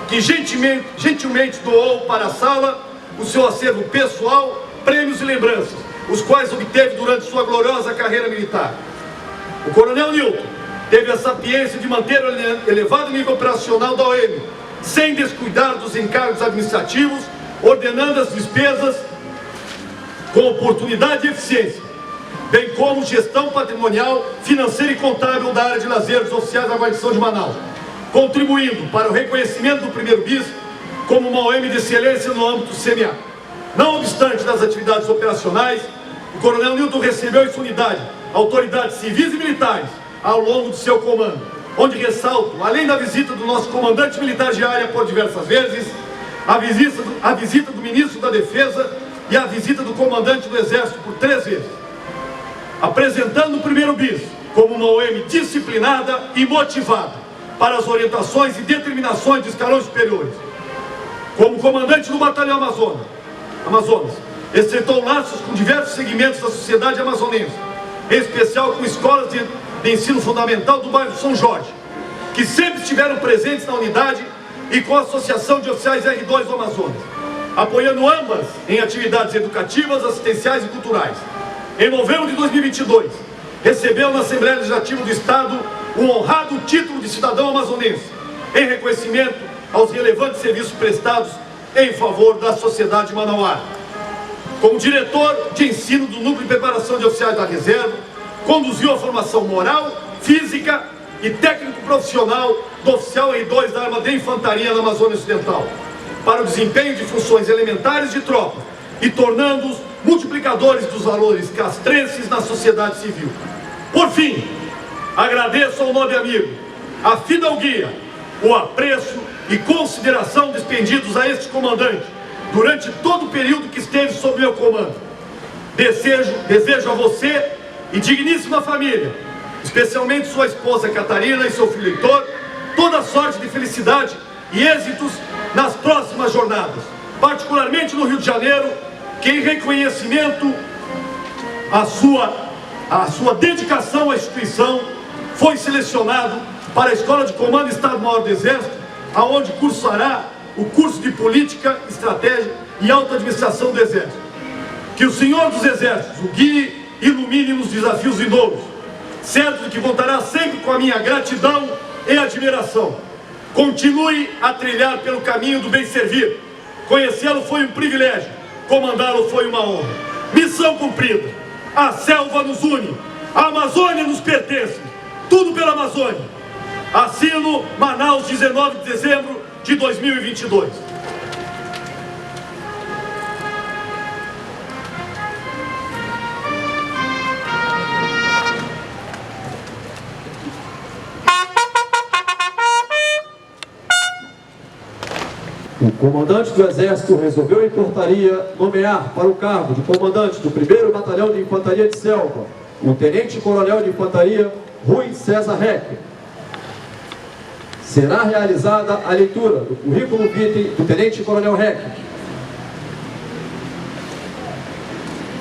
C: que gentilmente doou para a sala o seu acervo pessoal prêmios e lembranças, os quais obteve durante sua gloriosa carreira militar. O coronel Newton teve a sapiência de manter o elevado nível operacional da OM, sem descuidar dos encargos administrativos, ordenando as despesas com oportunidade e eficiência, bem como gestão patrimonial, financeira e contábil da área de lazer dos oficiais da guarnição de Manaus, contribuindo para o reconhecimento do primeiro bis como uma OM de excelência no âmbito CMA. Não obstante das atividades operacionais, o coronel Newton recebeu em sua unidade autoridades civis e militares ao longo do seu comando, onde ressalto, além da visita do nosso comandante militar de área por diversas vezes, a visita do ministro da Defesa e a visita do comandante do Exército por 3 vezes, apresentando o primeiro bis como uma OM disciplinada e motivada para as orientações e determinações de escalões superiores. Como comandante do Batalhão Amazonas, estreitou laços com diversos segmentos da sociedade amazonense, em especial com escolas de ensino fundamental do bairro São Jorge, que sempre estiveram presentes na unidade, e com a Associação de Oficiais R2 do Amazonas, apoiando ambas em atividades educativas, assistenciais e culturais. Em novembro de 2022, recebeu na Assembleia Legislativa do Estado o honrado título de cidadão amazonense, em reconhecimento aos relevantes serviços prestados em favor da sociedade manauara. Como diretor de ensino do Núcleo de Preparação de Oficiais da Reserva, conduziu a formação moral, física e técnico-profissional do oficial R2 da Arma de Infantaria na Amazônia Ocidental, para o desempenho de funções elementares de tropa e tornando-os multiplicadores dos valores castrenses na sociedade civil. Por fim, agradeço ao nobre amigo a fidalguia, o apreço e consideração despendidos a este comandante durante todo o período que esteve sob meu comando. Desejo a você e digníssima família, especialmente sua esposa Catarina e seu filho Heitor, toda sorte de felicidade e êxitos nas próximas jornadas, particularmente no Rio de Janeiro, que em reconhecimento à sua dedicação à instituição, foi selecionado para a Escola de Comando e Estado-Maior do Exército, aonde cursará o curso de Política, Estratégia e Alta Administração do Exército. Que o Senhor dos Exércitos o guie e ilumine nos desafios vindouros, certo de que contará sempre com a minha gratidão e admiração. Continue a trilhar pelo caminho do bem servir. Conhecê-lo foi um privilégio, comandá-lo foi uma honra. Missão cumprida. A selva nos une, a Amazônia nos pertence, tudo pela Amazônia. Assino Manaus, 19 de dezembro de 2022.
E: O comandante do Exército resolveu em portaria nomear para o cargo de comandante do 1º Batalhão de Infantaria de Selva o Tenente-Coronel de Infantaria Rui César Reck. Será realizada a leitura do currículo vitae do Tenente-Coronel Reck.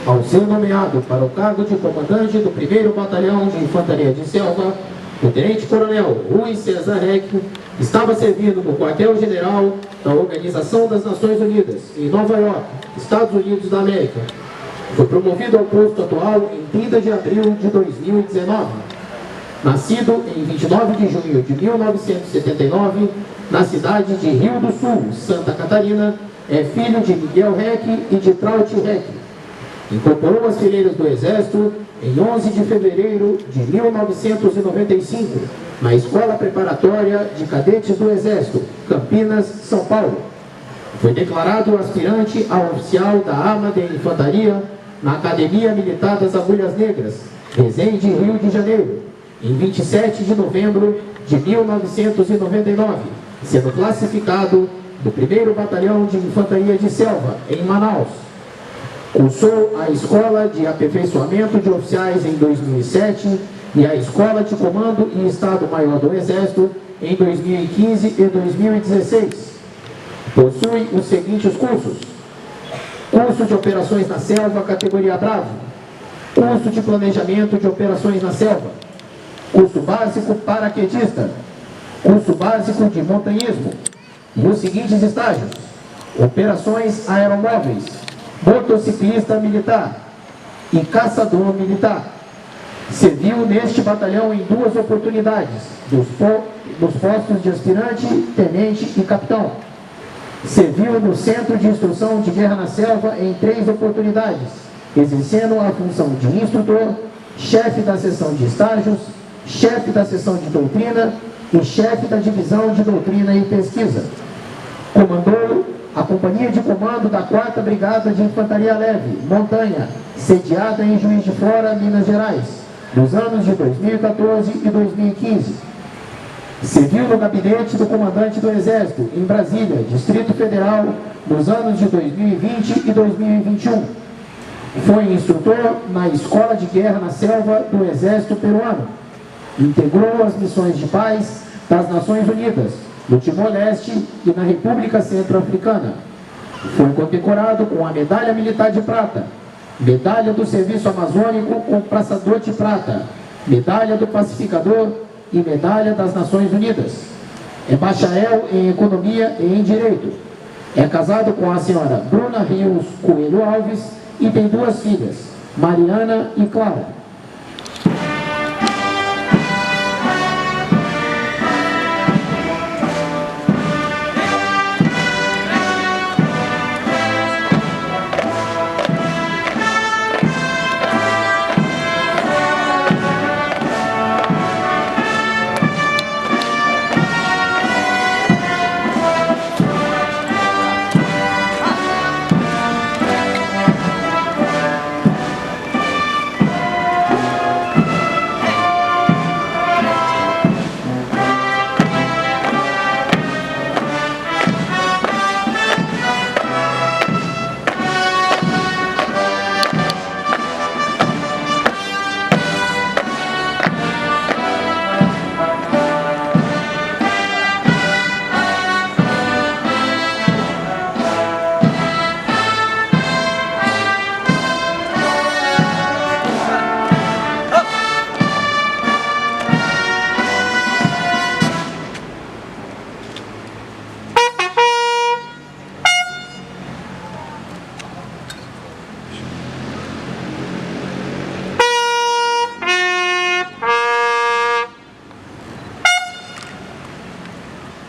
H: Ao ser nomeado para o cargo de comandante do 1º Batalhão de Infantaria de Selva, o Tenente-Coronel Rui César Reck estava servindo no quartel-general da Organização das Nações Unidas, em Nova York, Estados Unidos da América. Foi promovido ao posto atual em 30 de abril de 2019. Nascido em 29 de junho de 1979, na cidade de Rio do Sul, Santa Catarina, é filho de Miguel Reck e de Traut Reck. Incorporou as fileiras do Exército em 11 de fevereiro de 1995, na Escola Preparatória de Cadetes do Exército, Campinas, São Paulo. Foi declarado aspirante a oficial da Arma de Infantaria na Academia Militar das Agulhas Negras, Resende, Rio de Janeiro, em 27 de novembro de 1999, sendo classificado do 1º Batalhão de Infantaria de Selva, em Manaus. Cursou a Escola de Aperfeiçoamento de Oficiais em 2007 e a Escola de Comando e Estado-Maior do Exército em 2015 e 2016. Possui os seguintes cursos: curso de Operações na Selva, categoria Bravo, curso de Planejamento de Operações na Selva, curso básico paraquedista, curso básico de montanhismo, e os seguintes estágios: operações aeromóveis, motociclista militar e caçador militar. Serviu neste batalhão em 2 oportunidades, dos postos de aspirante, tenente e capitão. Serviu no Centro de Instrução de Guerra na Selva em 3 oportunidades, exercendo a função de instrutor, chefe da seção de estágios, chefe da seção de doutrina e chefe da divisão de doutrina e pesquisa. Comandou a companhia de comando da 4ª Brigada de Infantaria Leve, Montanha, sediada em Juiz de Fora, Minas Gerais, nos anos de 2014 e 2015. Serviu no gabinete do comandante do Exército, em Brasília, Distrito Federal, nos anos de 2020 e 2021. Foi instrutor na Escola de Guerra na Selva do Exército Peruano. Integrou as missões de paz das Nações Unidas, no Timor-Leste e na República Centro-Africana. Foi condecorado com a Medalha Militar de Prata, Medalha do Serviço Amazônico com Braçador de Prata, Medalha do Pacificador e Medalha das Nações Unidas. É bacharel em Economia e em Direito. É casado com a senhora Bruna Rios Coelho Alves e tem 2 filhas, Mariana e Clara.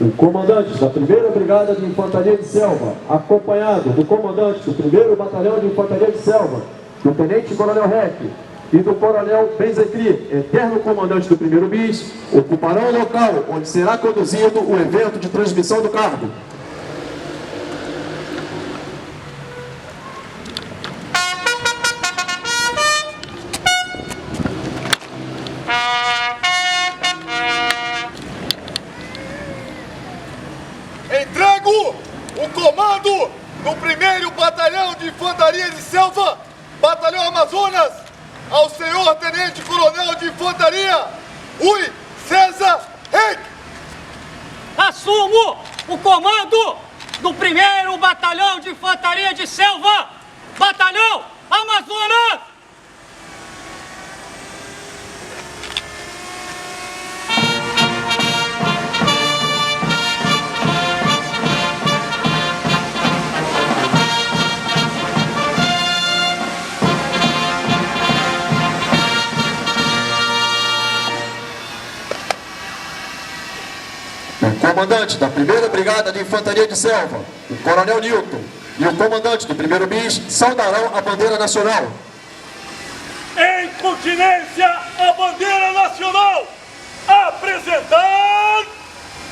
H: O comandante da 1ª Brigada de Infantaria de Selva, acompanhado do comandante do 1º Batalhão de Infantaria de Selva, do Tenente Coronel Rec e do Coronel Benzecri, eterno comandante do 1º BIS, ocuparão o local onde será conduzido o evento de transmissão do cargo.
C: Entrego o comando do 1º Batalhão de Infantaria de Selva, Batalhão Amazonas, ao senhor Tenente Coronel de Infantaria, Rui César Reck.
F: Assumo o comando do 1º Batalhão de Infantaria de Selva, Batalhão Amazonas!
E: O comandante da 1ª Brigada de Infantaria de Selva, o Coronel Newton, e o comandante do 1º BIS saudarão a bandeira nacional.
C: Em continência à bandeira nacional, apresentar...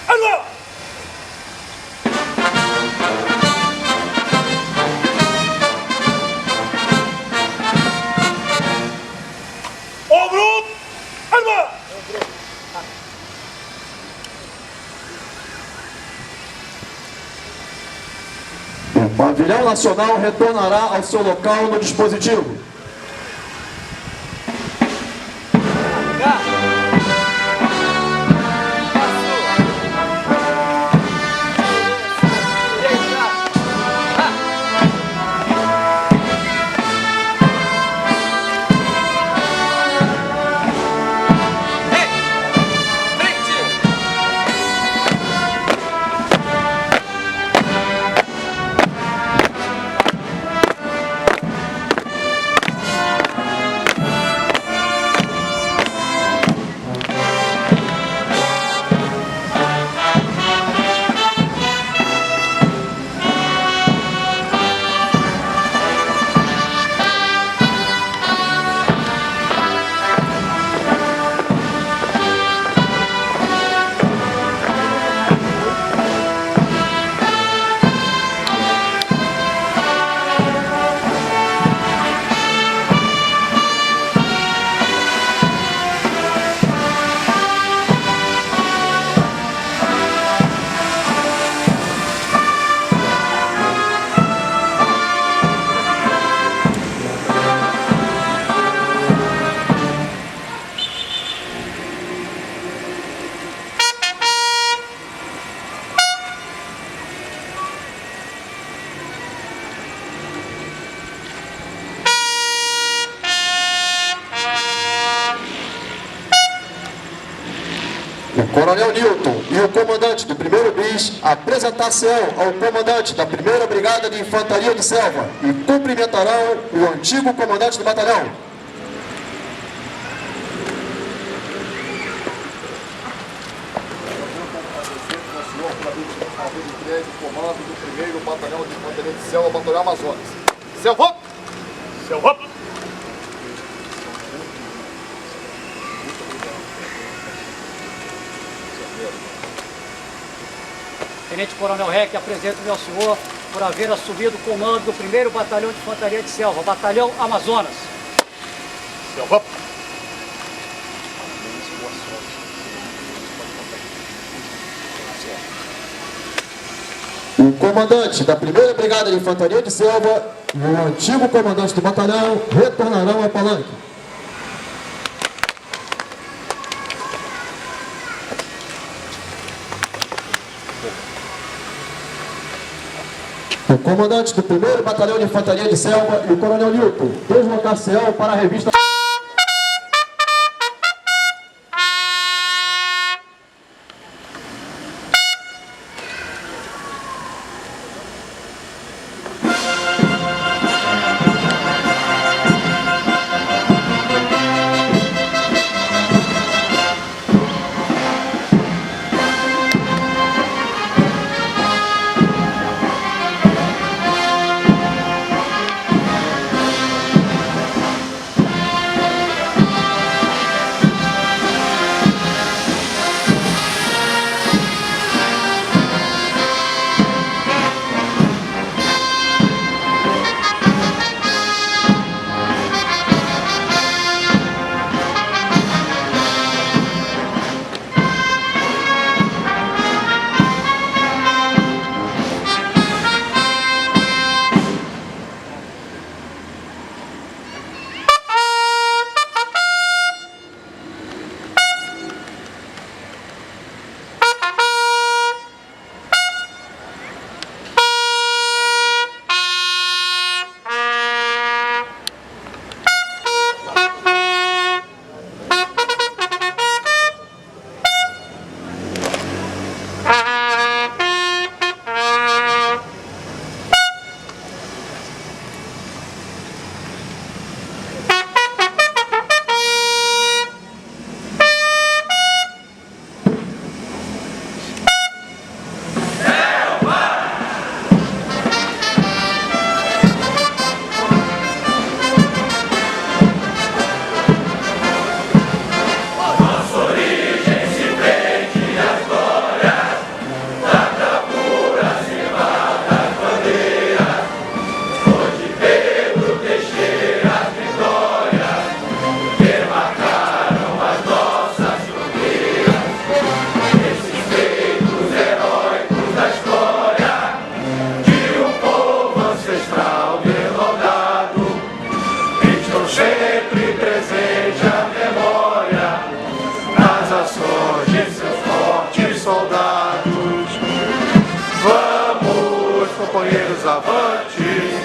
C: Alô! Ombro! Alô!
E: O pavilhão nacional retornará ao seu local no dispositivo. Coronel Newton e o comandante do 1º BIS apresentar-se-ão ao comandante da 1ª Brigada de Infantaria de Selva e cumprimentarão o antigo comandante do batalhão.
G: Comando do 1º Batalhão de Infantaria de Selva, Batalhão Amazonas. Selva!
D: Selva!
F: Tenente Coronel Reck, apresento-me ao senhor por haver assumido o comando do 1º Batalhão de Infantaria de Selva, Batalhão Amazonas.
D: Selva!
E: O comandante da 1ª Brigada de Infantaria de Selva e o antigo comandante do batalhão retornarão ao palanque. O comandante do 1º Batalhão de Infantaria de Selva e o coronel Newton deslocar-se-ão para a revista.
C: companheiros, avante,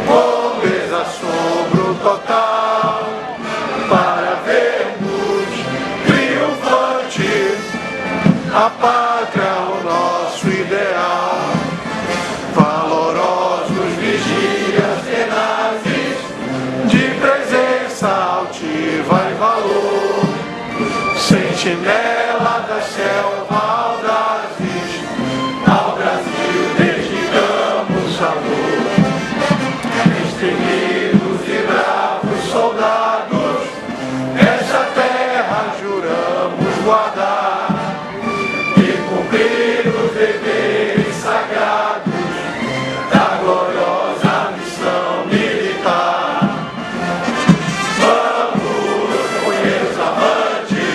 C: com desassombro total, para vermos triunfante a pátria, o nosso ideal. Valorosos vigias tenazes, de presença altiva e valor, sentinela da selva audazes, ao Brasil dedicamos amor. Destemidos e bravos soldados, essa terra juramos guardar e cumprir os deveres sagrados da gloriosa missão militar. Vamos, companheiros, avante,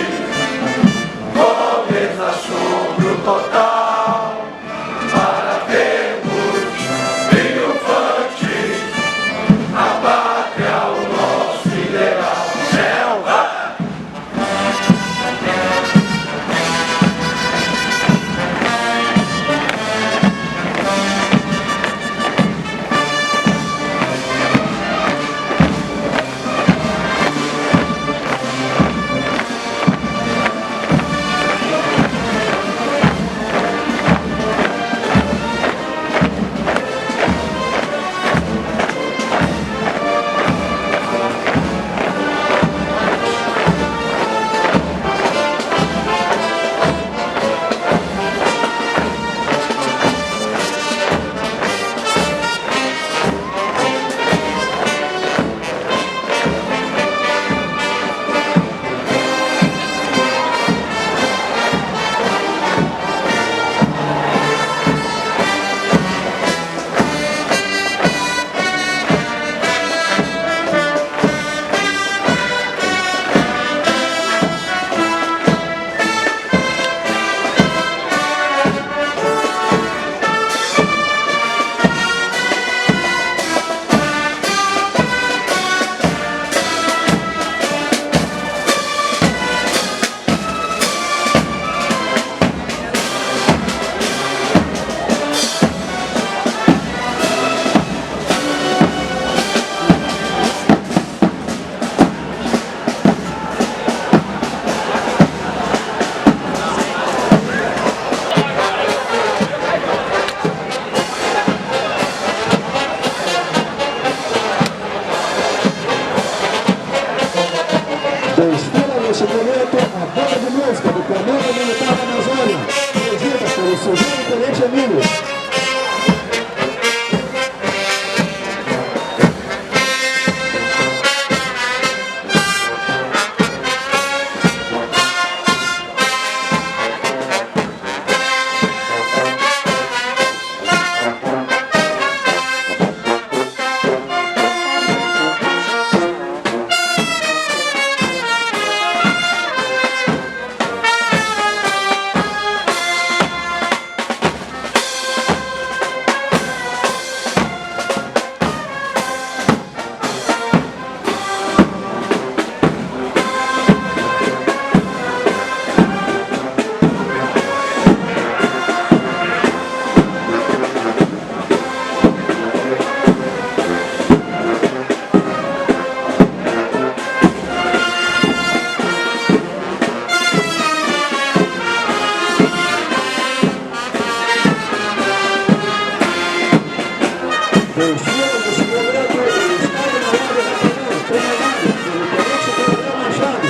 E: Vestido nesse momento o Estado-Maior do Batalhão, comandado pelo Tenente Coronel Machado.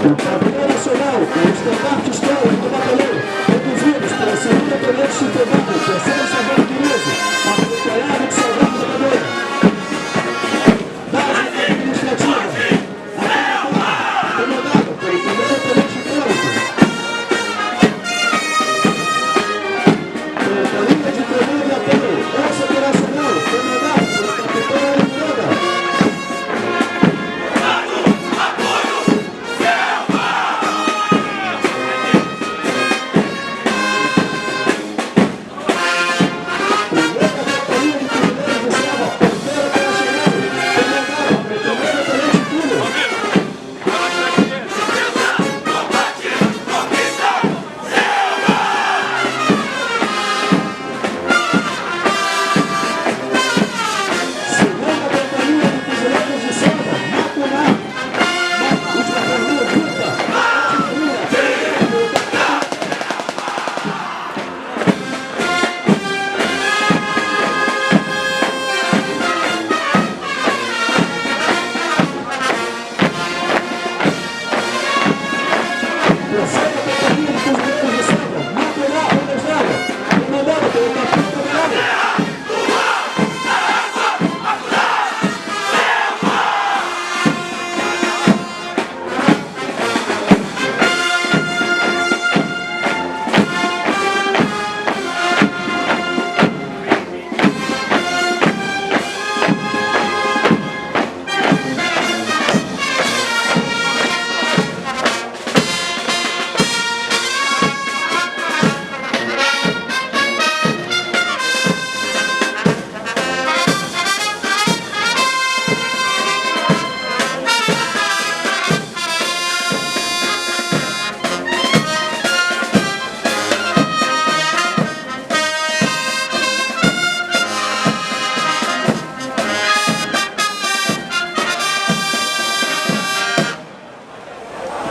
E: O Pavilhão Nacional, o estandarte histórico do batalhão, conduzidos pela segunda Tenente Chifrevado, terceiro Sargento Quirizo, acompanhado de Salgado da Cadeira. Base administrativa, comandado pelo primeiro Tenente Hipólito. Pela linha de comando e apoio, Força Operacional, comandado pelo Capitão Miranda.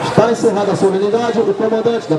E: Está encerrada a solenidade, o comandante da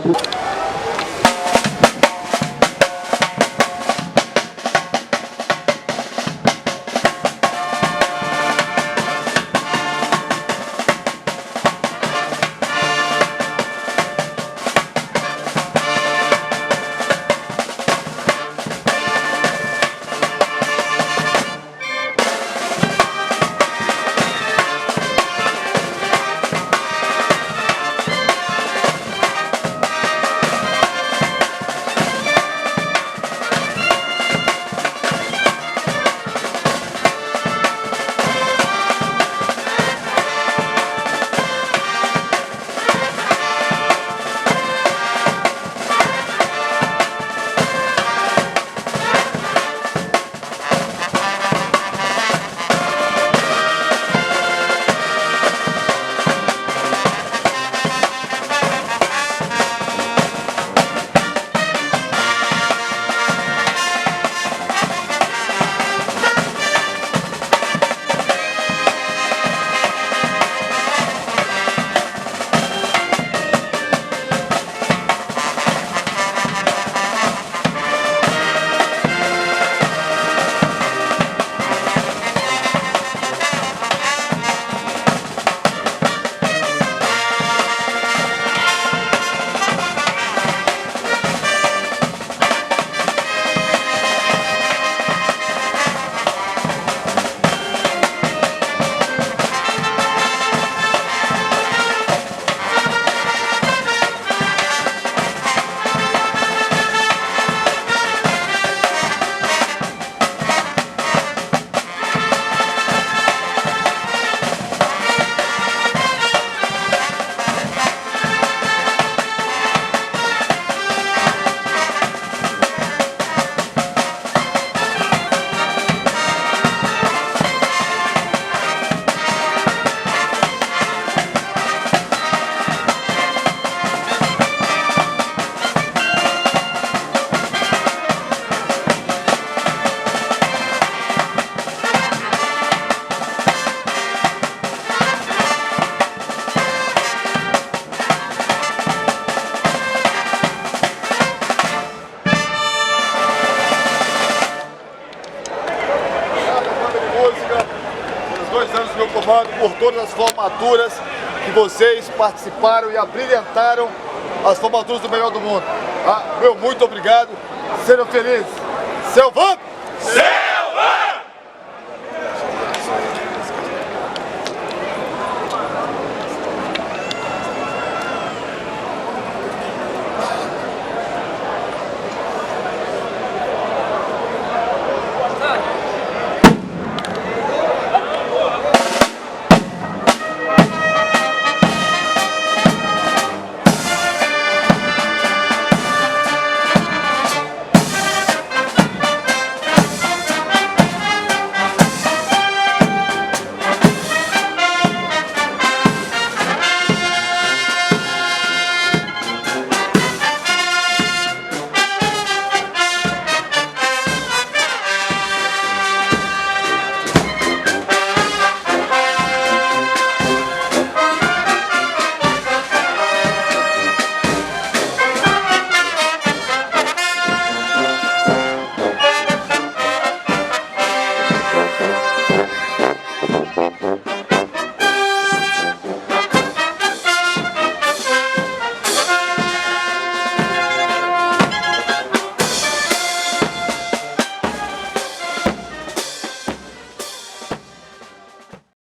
C: por todas as formaturas que vocês participaram e abrilhantaram as formaturas do melhor do mundo. Meu muito obrigado. Sejam felizes. Selvando!
D: Selvando!